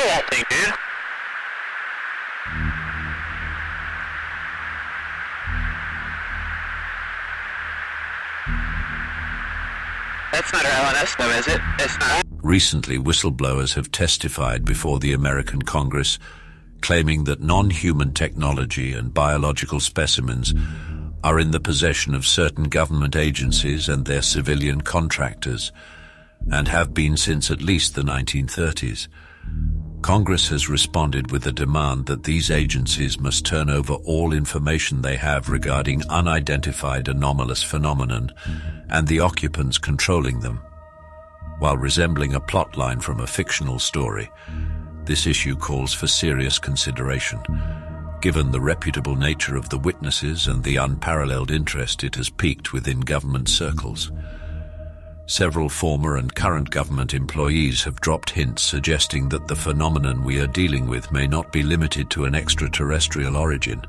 that thing, dude. That's not our LNS though, is it? It's not. Recently, whistleblowers have testified before the American Congress, claiming that non-human technology and biological specimens are in the possession of certain government agencies and their civilian contractors, and have been since at least the 1930s. Congress has responded with a demand that these agencies must turn over all information they have regarding unidentified anomalous phenomenon and the occupants controlling them. While resembling a plotline from a fictional story, this issue calls for serious consideration, given the reputable nature of the witnesses and the unparalleled interest it has piqued within government circles. Several former and current government employees have dropped hints suggesting that the phenomenon we are dealing with may not be limited to an extraterrestrial origin,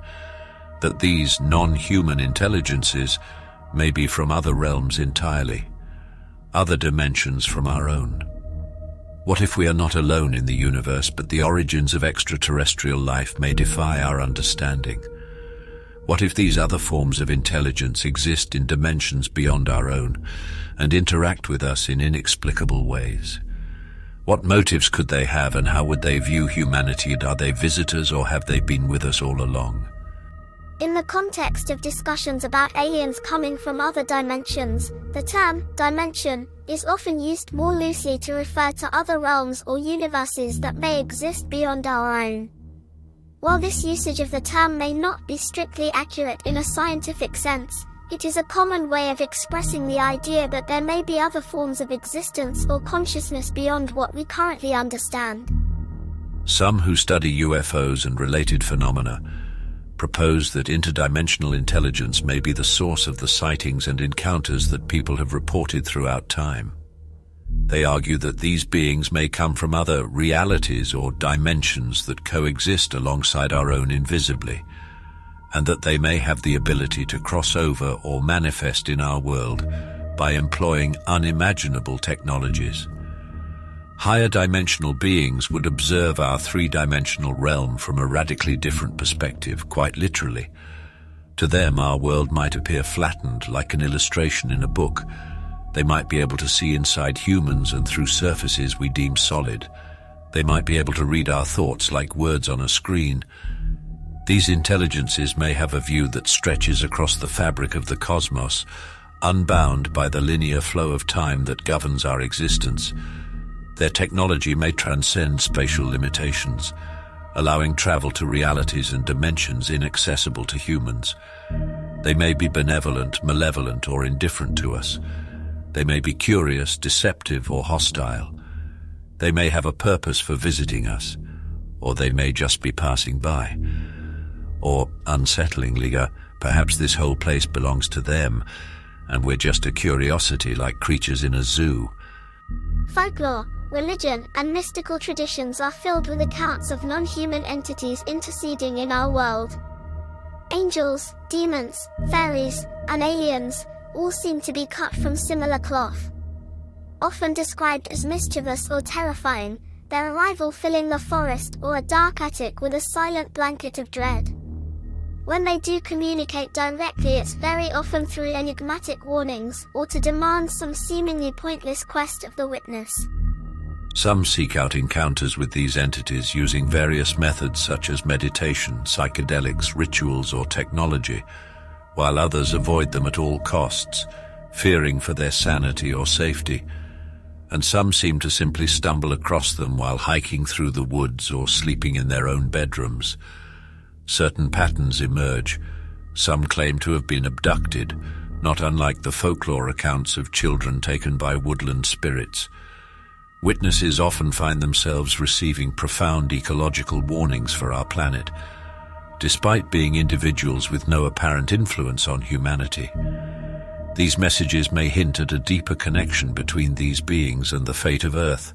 that these non-human intelligences may be from other realms entirely, other dimensions from our own. What if we are not alone in the universe, but the origins of extraterrestrial life may defy our understanding? What if these other forms of intelligence exist in dimensions beyond our own and interact with us in inexplicable ways? What motives could they have, and how would they view humanity? Are they visitors, or have they been with us all along? In the context of discussions about aliens coming from other dimensions, the term dimension is often used more loosely to refer to other realms or universes that may exist beyond our own. While this usage of the term may not be strictly accurate in a scientific sense, it is a common way of expressing the idea that there may be other forms of existence or consciousness beyond what we currently understand. Some who study UFOs and related phenomena propose that interdimensional intelligence may be the source of the sightings and encounters that people have reported throughout time. They argue that these beings may come from other realities or dimensions that coexist alongside our own invisibly, and that they may have the ability to cross over or manifest in our world by employing unimaginable technologies. Higher dimensional beings would observe our three-dimensional realm from a radically different perspective, quite literally. To them, our world might appear flattened, like an illustration in a book. They might be able to see inside humans and through surfaces we deem solid. They might be able to read our thoughts like words on a screen. These intelligences may have a view that stretches across the fabric of the cosmos, unbound by the linear flow of time that governs our existence. Their technology may transcend spatial limitations, allowing travel to realities and dimensions inaccessible to humans. They may be benevolent, malevolent, or indifferent to us. They may be curious, deceptive, or hostile. They may have a purpose for visiting us, or they may just be passing by. Or, unsettlingly, perhaps this whole place belongs to them, and we're just a curiosity like creatures in a zoo. Folklore, religion, and mystical traditions are filled with accounts of non-human entities interceding in our world. Angels, demons, fairies, and aliens all seem to be cut from similar cloth. Often described as mischievous or terrifying, their arrival filling the forest or a dark attic with a silent blanket of dread. When they do communicate directly, it's very often through enigmatic warnings or to demand some seemingly pointless quest of the witness. Some seek out encounters with these entities using various methods such as meditation, psychedelics, rituals, or technology, while others avoid them at all costs, fearing for their sanity or safety. And some seem to simply stumble across them while hiking through the woods or sleeping in their own bedrooms. Certain patterns emerge. Some claim to have been abducted, not unlike the folklore accounts of children taken by woodland spirits. Witnesses often find themselves receiving profound ecological warnings for our planet, despite being individuals with no apparent influence on humanity. These messages may hint at a deeper connection between these beings and the fate of Earth.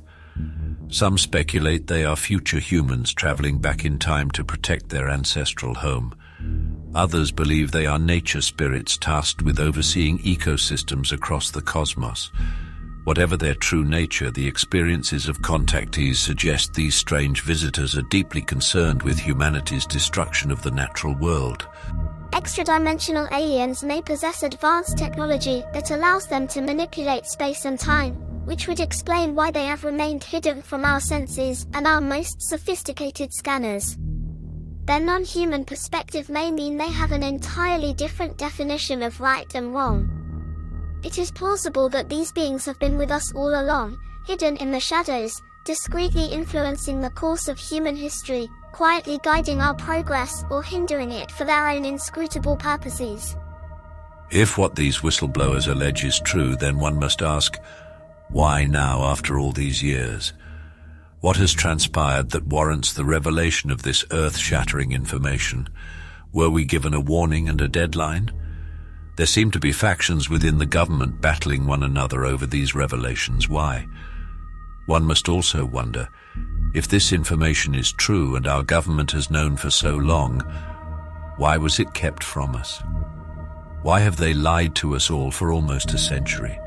Some speculate they are future humans traveling back in time to protect their ancestral home. Others believe they are nature spirits tasked with overseeing ecosystems across the cosmos, Whatever their true nature, the experiences of contactees suggest these strange visitors are deeply concerned with humanity's destruction of the natural world. Extradimensional aliens may possess advanced technology that allows them to manipulate space and time, which would explain why they have remained hidden from our senses and our most sophisticated scanners. Their non-human perspective may mean they have an entirely different definition of right and wrong. It is plausible that these beings have been with us all along, hidden in the shadows, discreetly influencing the course of human history, quietly guiding our progress or hindering it for their own inscrutable purposes. If what these whistleblowers allege is true, then one must ask, why now after all these years? What has transpired that warrants the revelation of this earth-shattering information? Were we given a warning and a deadline? There seem to be factions within the government battling one another over these revelations. Why? One must also wonder, if this information is true and our government has known for so long, why was it kept from us? Why have they lied to us all for almost a century?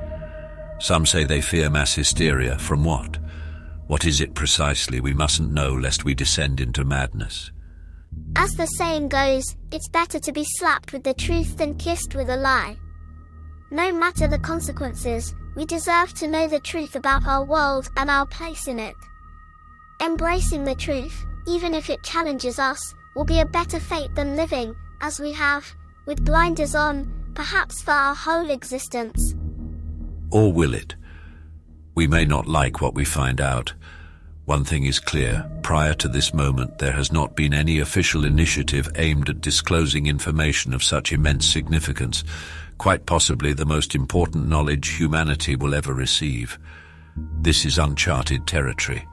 Some say they fear mass hysteria. From what? What is it precisely? We mustn't know lest we descend into madness. As the saying goes, it's better to be slapped with the truth than kissed with a lie. No matter the consequences, we deserve to know the truth about our world and our place in it. Embracing the truth, even if it challenges us, will be a better fate than living, as we have, with blinders on, perhaps for our whole existence. Or will it? We may not like what we find out. One thing is clear, prior to this moment there has not been any official initiative aimed at disclosing information of such immense significance, quite possibly the most important knowledge humanity will ever receive. This is uncharted territory.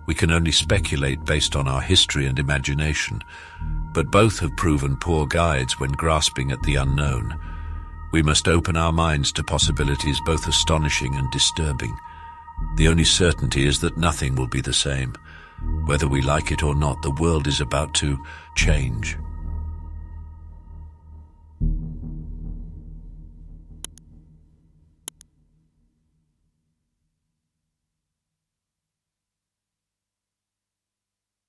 We can only speculate based on our history and imagination, but both have proven poor guides when grasping at the unknown. We must open our minds to possibilities both astonishing and disturbing. The only certainty is that nothing will be the same. Whether we like it or not, the world is about to change.